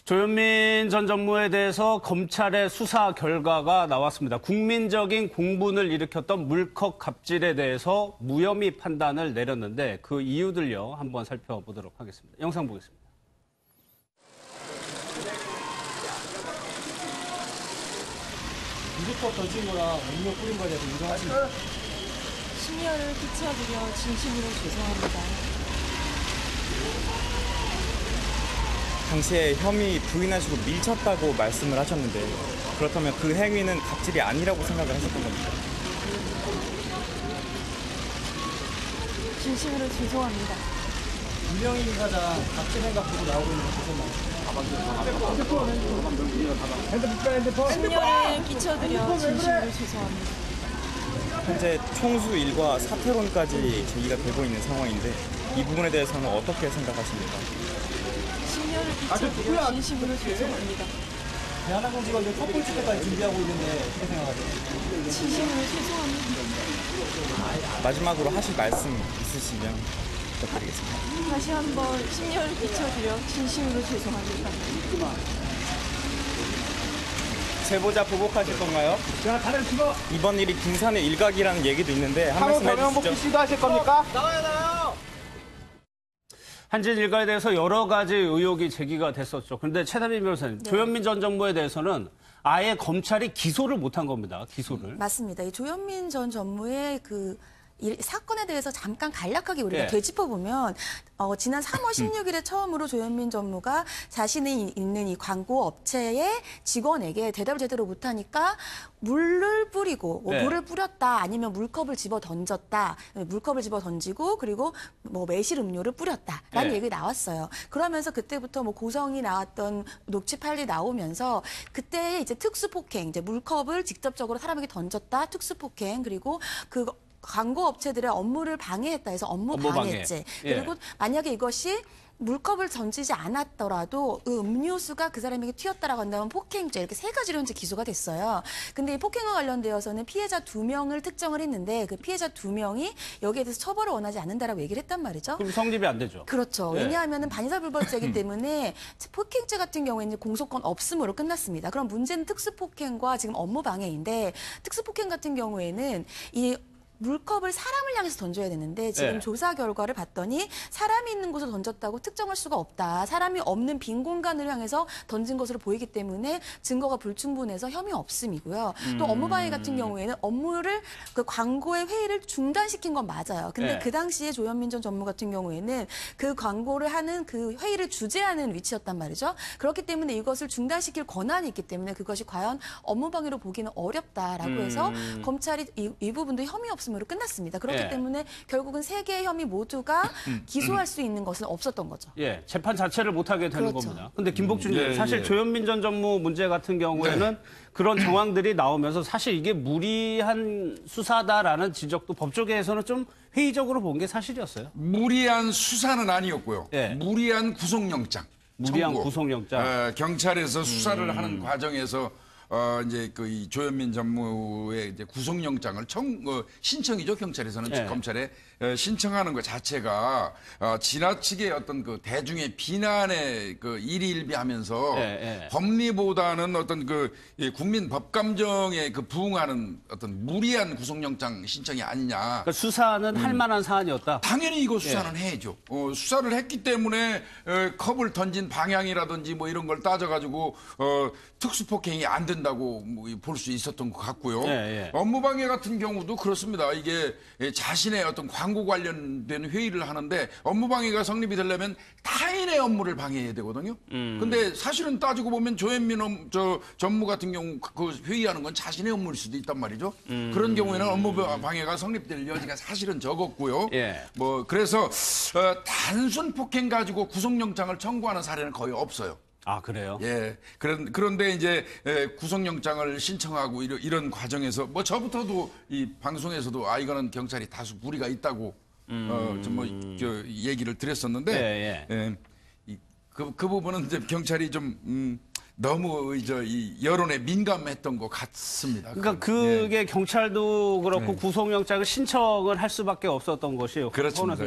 조현민 전 전무에 대해서 검찰의 수사 결과가 나왔습니다. 국민적인 공분을 일으켰던 물컵 갑질에 대해서 무혐의 판단을 내렸는데 그 이유들요 한번 살펴보도록 하겠습니다. 영상 보겠습니다. 물컵 던진 거랑 음료 뿌린 거에 대해서 인정하십니까? 심려를 끼쳐드려 진심으로 죄송합니다. 당시에 혐의 부인하시고 밀쳤다고 말씀을 하셨는데 그렇다면 그 행위는 갑질이 아니라고 생각을 하셨던 겁니까? 진심으로 죄송합니다. 유명인 사장 갑질 행각 보고 나오고 있는 거 보셨나요? 심려를 끼쳐드려 진심으로 죄송합니다. 현재 총수 일과 사퇴론까지 제기가 되고 있는 상황인데 이 부분에 대해서는 어떻게 생각하십니까? 심려를 끼쳐드려 진심으로 죄송합니다. 대한항공지가 이제 첫 번째 때까지 준비하고 있는데 어떻게 생각하세요? 진심으로 죄송합니다. 마지막으로 하실 말씀 있으시면 부탁드리겠습니다. 다시 한번 심려를 끼쳐드려 진심으로 죄송합니다. 제보자 보복하실 건가요? 자, 다들 집어. 이번 일이 군산의 일각이라는 얘기도 있는데 한 한국 말씀 경영복지 해주시죠. 시도하실 겁니까? 한진 일가에 대해서 여러 가지 의혹이 제기가 됐었죠. 그런데 최다빈 변호사님, 네. 조현민 전 전무에 대해서는 아예 검찰이 기소를 못한 겁니다. 기소를. 맞습니다. 이 조현민 전 전무의 이 사건에 대해서 잠깐 간략하게 우리가 예. 되짚어보면 지난 3월 16일에 처음으로 조현민 전무가 자신이 있는 이 광고 업체의 직원에게 대답을 제대로 못하니까 물을 뿌리고 네. 물을 뿌렸다 아니면 물컵을 집어 던졌다 물컵을 집어 던지고 그리고 매실 음료를 뿌렸다라는 네. 얘기가 나왔어요. 그러면서 그때부터 고성이 나왔던 녹취 파일이 나오면서 그때 이제 특수폭행 이제 물컵을 직접적으로 사람에게 던졌다 특수폭행 그리고 그 광고 업체들의 업무를 방해했다 해서 업무 방해죄. 예. 그리고 만약에 이것이 물컵을 던지지 않았더라도 음료수가 그 사람에게 튀었다라고 한다면 폭행죄 이렇게 세 가지로 현재 기소가 됐어요. 근데 이 폭행과 관련되어서는 피해자 2명을 특정을 했는데 그 피해자 2명이 여기에 대해서 처벌을 원하지 않는다라고 얘기를 했단 말이죠. 그럼 성립이 안 되죠. 그렇죠. 예. 왜냐하면 반의사불벌죄이기 때문에 폭행죄 같은 경우에는 공소권 없음으로 끝났습니다. 그럼 문제는 특수폭행과 지금 업무방해인데 특수폭행 같은 경우에는 이 물컵을 사람을 향해서 던져야 되는데 지금 네. 조사 결과를 봤더니 사람이 있는 곳에 던졌다고 특정할 수가 없다. 사람이 없는 빈 공간을 향해서 던진 것으로 보이기 때문에 증거가 불충분해서 혐의 없음이고요. 또 업무방해 같은 경우에는 업무를 그 광고의 회의를 중단시킨 건 맞아요. 근데 네. 그 당시에 조현민 전 전무 같은 경우에는 그 광고를 하는 그 회의를 주재하는 위치였단 말이죠. 그렇기 때문에 이것을 중단시킬 권한이 있기 때문에 그것이 과연 업무방해로 보기는 어렵다라고 해서 검찰이 이 부분도 혐의 없음 으로 끝났습니다. 그렇기 예. 때문에 결국은 세 개의 혐의 모두가 기소할 수 있는 것은 없었던 거죠. 예, 재판 자체를 못하게 되는 그렇죠. 겁니다. 근데 김복준 의원, 예, 사실 예. 조현민 전 전무 문제 같은 경우에는 그런 정황들이 나오면서 사실 이게 무리한 수사다라는 지적도 법조계에서는 좀 회의적으로 본 게 사실이었어요. 무리한 수사는 아니었고요. 예. 무리한 구속영장. 무리한 청구. 구속영장. 경찰에서 수사를 하는 과정에서 이제 이 조현민 전무의 이제 구속영장을 신청이죠. 경찰에서는 예. 검찰에 신청하는 것 자체가 지나치게 어떤 그 대중의 비난에 일희일비하면서 예. 법리보다는 어떤 국민 법감정에 부응하는 어떤 무리한 구속영장 신청이 아니냐. 그러니까 수사는 할 만한 사안이었다. 당연히 이거 수사는 해야죠. 수사를 했기 때문에 컵을 던진 방향이라든지 이런 걸 따져가지고 특수폭행이 안 된다고 볼 수 있었던 것 같고요. 예. 업무방해 같은 경우도 그렇습니다. 이게 자신의 어떤 광고 관련된 회의를 하는데 업무방해가 성립이 되려면 타인의 업무를 방해해야 되거든요. 근데 사실은 따지고 보면 조현민 전무 같은 경우 그 회의하는 건 자신의 업무일 수도 있단 말이죠. 그런 경우에는 업무방해가 성립될 여지가 사실은 적었고요. 예. 그래서 단순 폭행 가지고 구속영장을 청구하는 사례는 거의 없어요. 아, 그래요? 예. 그런데 이제 구속영장을 신청하고 이런 과정에서 저부터도 이 방송에서도 이거는 경찰이 다수 무리가 있다고 얘기를 드렸었는데 예. 그 부분은 이제 경찰이 좀 너무 이 여론에 민감했던 것 같습니다. 그러니까 그게 경찰도 그렇고 구속영장을 신청을 할 수밖에 없었던 것이 그렇습니다.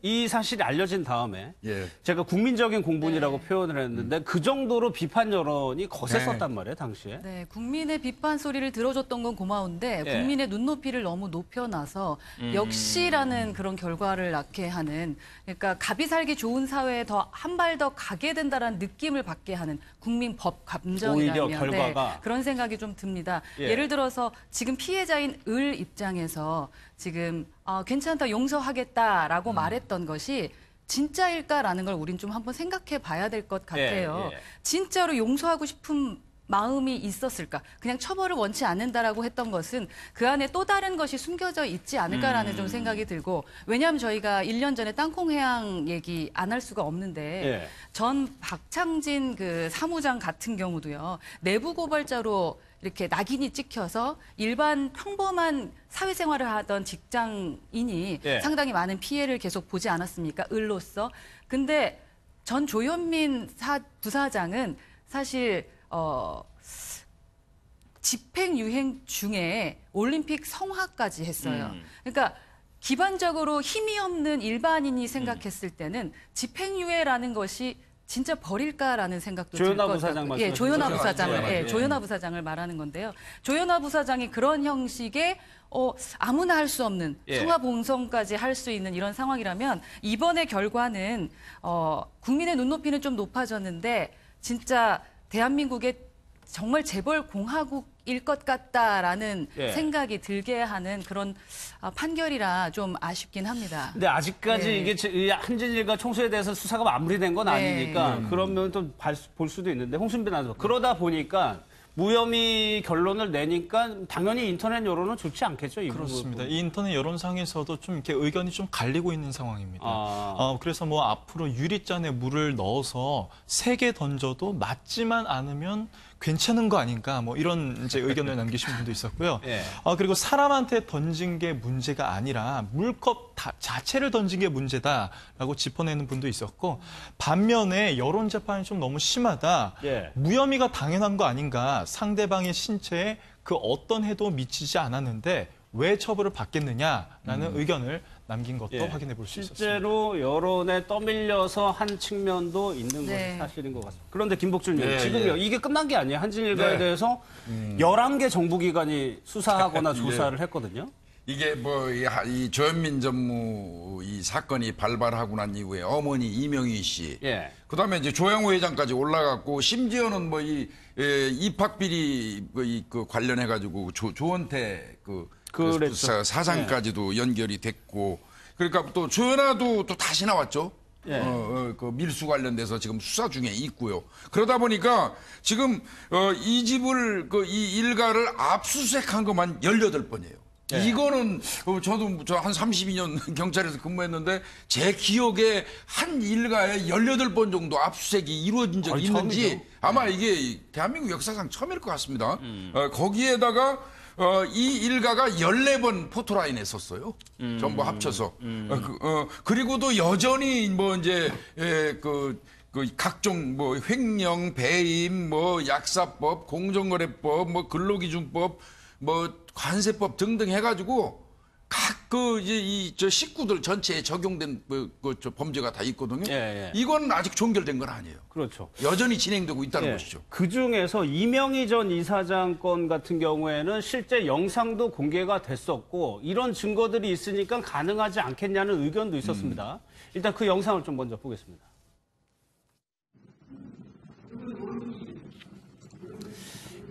이 사실이 알려진 다음에 예. 제가 국민적인 공분이라고 표현을 했는데 그 정도로 비판 여론이 거셌었단 말이에요, 당시에. 네, 국민의 비판 소리를 들어줬던 건 고마운데 예. 국민의 눈높이를 너무 높여놔서 역시라는 그런 결과를 낳게 하는, 그러니까 갑이 살기 좋은 사회에 더 한 발 더 가게 된다라는 느낌을 받게 하는 국민 법 감정이라면 오히려 결과가. 그런 생각이 좀 듭니다. 예. 예를 들어서 지금 피해자인 을 입장에서 지금 괜찮다 용서하겠다라고 말했던 것이 진짜일까라는 걸 우린 좀 한번 생각해 봐야 될 것 같아요. 예. 진짜로 용서하고 싶은 마음이 있었을까? 그냥 처벌을 원치 않는다라고 했던 것은 그 안에 또 다른 것이 숨겨져 있지 않을까라는 좀 생각이 들고, 왜냐하면 저희가 1년 전에 땅콩해양 얘기 안 할 수가 없는데 예. 전 박창진 그 사무장 같은 경우도요, 내부 고발자로 이렇게 낙인이 찍혀서 일반 평범한 사회생활을 하던 직장인이 예. 상당히 많은 피해를 계속 보지 않았습니까? 을로서. 근데 전 조현민 부사장은 사실 집행유행 중에 올림픽 성화까지 했어요. 그러니까 기반적으로 힘이 없는 일반인이 생각했을 때는 집행유예라는 것이 진짜 버릴까라는 생각도 조현아 들 부사장 거고요. 예, 말씀하시는 조현아 거죠? 부사장을, 예. 예, 조현아 부사장을 말하는 건데요. 조현아 부사장이 그런 형식의 아무나 할 수 없는 예. 성화봉송까지 할 수 있는 이런 상황이라면 이번의 결과는 국민의 눈높이는 좀 높아졌는데 진짜 대한민국의 정말 재벌 공화국일 것 같다라는 예. 생각이 들게 하는 그런 판결이라 좀 아쉽긴 합니다. 근데 아직까지 네. 이게 이 한진일과 총수에 대해서 수사가 마무리된 건 네. 아니니까 그러면 또 볼 수도 있는데 홍순빈 아나운서 그러다 보니까 무혐의 결론을 내니까 당연히 인터넷 여론은 좋지 않겠죠. 이 그렇습니다. 부분. 이 인터넷 여론상에서도 좀 이렇게 의견이 좀 갈리고 있는 상황입니다. 아. 그래서 뭐 앞으로 유리잔에 물을 넣어서 3개 던져도 맞지만 않으면 괜찮은 거 아닌가, 뭐 이런 이제 의견을 남기신 분도 있었고요. 예. 그리고 사람한테 던진 게 문제가 아니라 물컵 자체를 던진 게 문제다라고 짚어내는 분도 있었고, 반면에 여론 재판이 좀 너무 심하다. 예. 무혐의가 당연한 거 아닌가. 상대방의 신체에 그 어떤 해도 미치지 않았는데 왜 처벌을 받겠느냐라는 의견을 남긴 것도 예. 확인해 볼 수 있었습니다. 실제로 여론에 떠밀려서 한 측면도 있는 네. 것이 사실인 것 같습니다. 그런데 김복준님, 예, 지금요. 이게 끝난 게 아니에요. 한진일가에 네. 대해서 11개 정부기관이 수사하거나 조사를 했거든요. 이게 이 조현민 전무 이 사건이 발발하고 난 이후에 어머니 이명희 씨, 예. 그다음에 이제 조양호 회장까지 올라갔고, 심지어는 뭐 입학 비리 그 관련해 가지고 조원태 그랬죠. 사장까지도 연결이 됐고, 그러니까 또 조현아도 또 다시 나왔죠. 예. 그 밀수 관련돼서 지금 수사 중에 있고요. 그러다 보니까 지금 이 집을 이 일가를 압수수색한 것만 18번이에요. 예. 이거는 저도 한 32년 경찰에서 근무했는데 제 기억에 한 일가에 18번 정도 압수수색이 이루어진 적이 거의 있는지 처음이죠. 아마 이게 대한민국 역사상 처음일 것 같습니다. 거기에다가 이 일가가 14번 포토라인에 섰어요. 전부 합쳐서. 그리고도 여전히 뭐 이제 그 각종 뭐 횡령, 배임, 뭐 약사법, 공정거래법, 뭐 근로기준법, 뭐 관세법 등등 해가지고 각 저 식구들 전체에 적용된 저 범죄가 다 있거든요. 예, 예. 이건 아직 종결된 건 아니에요. 그렇죠. 여전히 진행되고 있다는 예. 것이죠. 그 중에서 이명희 전 이사장 건 같은 경우에는 실제 영상도 공개가 됐었고 이런 증거들이 있으니까 가능하지 않겠냐는 의견도 있었습니다. 일단 그 영상을 좀 먼저 보겠습니다.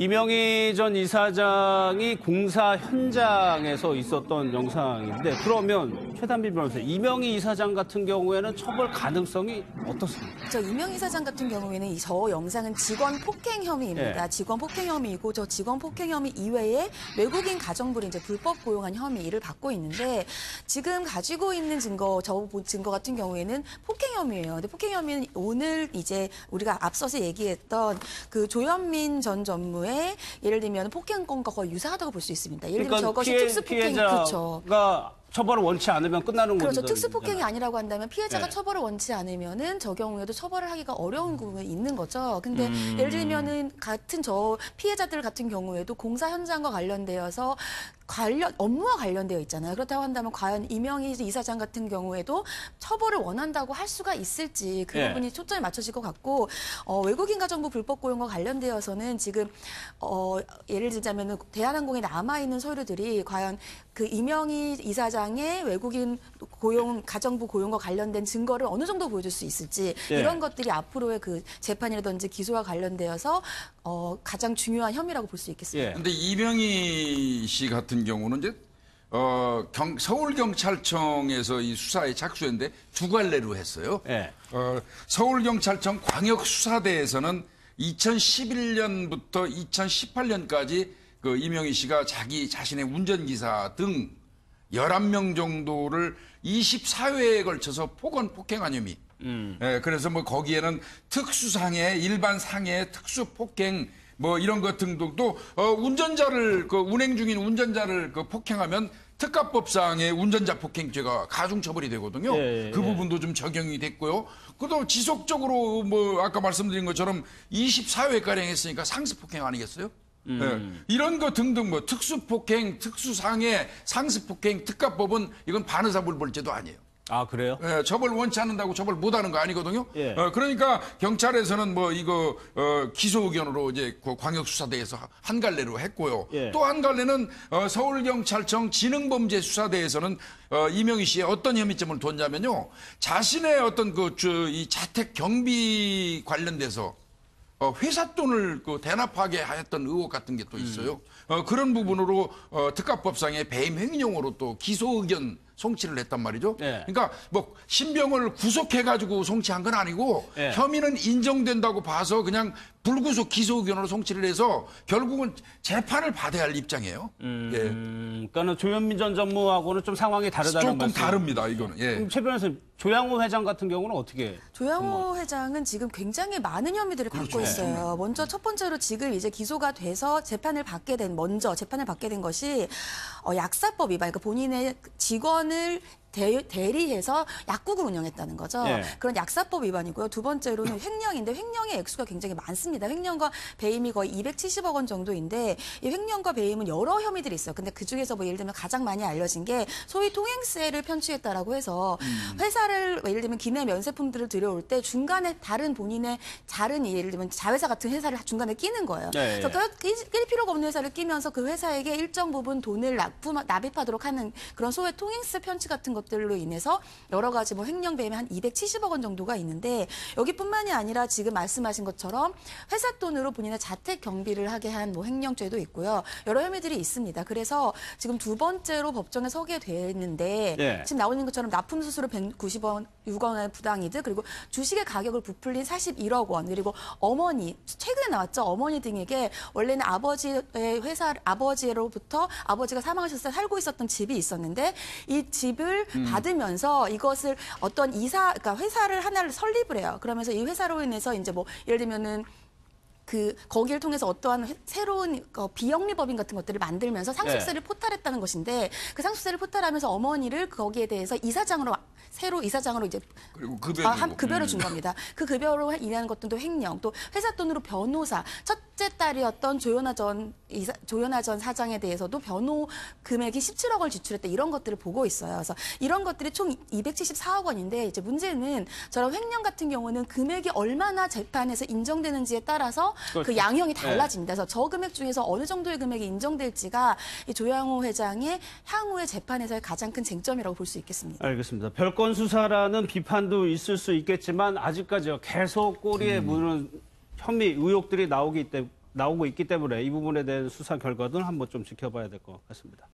이명희 전 이사장이 공사 현장에서 있었던 영상인데 그러면 최단비 변호사, 이명희 이사장 같은 경우에는 처벌 가능성이 어떻습니까? 저 이명희 사장 같은 경우에는 저 영상은 직원 폭행 혐의입니다. 예. 직원 폭행 혐의이고 저 직원 폭행 혐의 이외에 외국인 가정부를 이제 불법 고용한 혐의를 받고 있는데 지금 가지고 있는 증거 같은 경우에는 폭행 혐의예요. 근데 폭행 혐의는 오늘 이제 우리가 앞서서 얘기했던 그 조현민 전 전무의 예를 들면 폭행건과 거의 유사하다고 볼 수 있습니다. 예를 들면 저것이 특수폭행 그렇죠. 피해자가 처벌을 원치 않으면 끝나는 거죠. 그렇죠. 특수폭행이 아니라고 한다면 피해자가 네. 처벌을 원치 않으면은 저 경우에도 처벌을 하기가 어려운 부분이 있는 거죠. 근데 예를 들면은 같은 저 피해자들 같은 경우에도 공사 현장과 관련되어서 업무와 관련되어 있잖아요. 그렇다고 한다면 과연 이명희 이사장 같은 경우에도 처벌을 원한다고 할 수가 있을지 그 예. 부분이 초점이 맞춰질 것 같고 외국인 가정부 불법 고용과 관련되어서는 지금 예를 들자면은 대한항공에 남아 있는 서류들이 과연 그 이명희 이사장의 외국인 고용 가정부 고용과 관련된 증거를 어느 정도 보여줄 수 있을지 예. 이런 것들이 앞으로의 그 재판이라든지 기소와 관련되어서 가장 중요한 혐의라고 볼 수 있겠습니다. 예. 근데 이명희 씨 같은 경우는 이제 서울경찰청에서 이 수사에 착수했는데 두 갈래로 했어요. 예. 서울경찰청 광역수사대에서는 2011년부터 2018년까지 그 이명희 씨가 자신의 운전기사 등 11명 정도를 24회에 걸쳐서 폭행한 혐의. 예, 그래서 뭐 거기에는 특수상해, 일반 상해, 특수폭행 뭐 이런 것 등도 운전자를 운행 중인 운전자를 폭행하면 특가법상의 운전자 폭행죄가 가중처벌이 되거든요. 예, 그 부분도 좀 적용이 됐고요. 그도 지속적으로 뭐 아까 말씀드린 것처럼 24회가량 했으니까 상습폭행 아니겠어요? 예, 이런 거 등등 뭐 특수폭행, 특수상해, 상습폭행, 특가법은 이건 반의사불벌죄도 아니에요. 아, 그래요? 예, 처벌 원치 않는다고 처벌 못하는 거 아니거든요. 예. 그러니까 경찰에서는 뭐 이거 기소 의견으로 이제 그 광역수사대에서 한 갈래로 했고요. 예. 또 한 갈래는 서울경찰청 지능범죄수사대에서는 이명희 씨의 어떤 혐의점을 뒀냐면요, 자신의 어떤 이 자택 경비 관련돼서 회사 돈을 대납하게 했던 의혹 같은 게 또 있어요. 그런 부분으로 특가법상의 배임 횡령으로 또 기소 의견 송치를 했단 말이죠. 네. 그러니까 뭐 신병을 구속해가지고 송치한 건 아니고 네. 혐의는 인정된다고 봐서 그냥 불구속 기소 의견으로 송치를 해서 결국은 재판을 받아야 할 입장이에요. 예. 그러니까는 조현민 전 전무하고는 좀 상황이 다르다는 조금 말씀. 다릅니다. 이거는. 예. 그럼 최 변호사님, 조양호 회장 같은 경우는 어떻게? 조양호 회장은 지금 굉장히 많은 혐의들을 갖고 있어요. 먼저 첫 번째로 지금 이제 기소가 돼서 재판을 받게 된 것이 약사법 위반, 그러니까 본인의 직원을 대리해서 약국을 운영했다는 거죠. 예. 그런 약사법 위반이고요. 두 번째로는 횡령인데 횡령의 액수가 굉장히 많습니다. 횡령과 배임이 거의 270억 원 정도인데 이 횡령과 배임은 여러 혐의들이 있어요. 근데 그중에서 뭐 예를 들면 가장 많이 알려진 게 소위 통행세를 편취했다라고 해서 회사를 예를 들면 기내 면세품들을 들여올 때 중간에 다른 본인의 다른 예를 들면 자회사 같은 회사를 중간에 끼는 거예요. 네, 그래서 낄 필요가 없는 회사를 끼면서 그 회사에게 일정 부분 돈을 납입하도록 하는 그런 소위 통행세 편취 같은 것들로 인해서 여러 가지 뭐 횡령 배임이 한 270억 원 정도가 있는데 여기뿐만이 아니라 지금 말씀하신 것처럼 회사 돈으로 본인의 자택 경비를 하게 한 뭐 횡령죄도 있고요. 여러 혐의들이 있습니다. 그래서 지금 두 번째로 법정에 서게 됐는데 예. 지금 나오는 것처럼 납품 수수료 190원, 6원의 부당이득 그리고 주식의 가격을 부풀린 41억 원 그리고 어머니 최근에 나왔죠. 어머니 등에게 원래는 아버지로부터 아버지가 사망하셨을 때 살고 있었던 집이 있었는데 이 집을 받으면서 이것을 어떤 그러니까 회사를 하나를 설립을 해요. 그러면서 이 회사로 인해서 이제 뭐 예를 들면은 거기를 통해서 어떠한 새로운 비영리법인 같은 것들을 만들면서 상속세를 포탈했다는 것인데 그 상속세를 포탈하면서 어머니를 거기에 대해서 새로 이사장으로 이제 그리고 급여를 준 겁니다. 그 급여로 일하는 것들도 횡령, 또 회사 돈으로 변호사, 첫째 딸이었던 조연아 전 사장에 대해서도 변호 금액이 17억 원을 지출했다 이런 것들을 보고 있어요. 그래서 이런 것들이 총 274억 원인데 이제 문제는 저런 횡령 같은 경우는 금액이 얼마나 재판에서 인정되는지에 따라서 그렇죠. 그 양형이 달라집니다. 그래서 저 금액 중에서 어느 정도의 금액이 인정될지가 이 조양호 회장의 향후의 재판에서의 가장 큰 쟁점이라고 볼 수 있겠습니다. 알겠습니다. 별건 수사라는 비판도 있을 수 있겠지만 아직까지요 계속 꼬리에 무는 혐의 의혹들이 나오고 있기 때문에 이 부분에 대한 수사 결과도 한번 좀 지켜봐야 될 것 같습니다.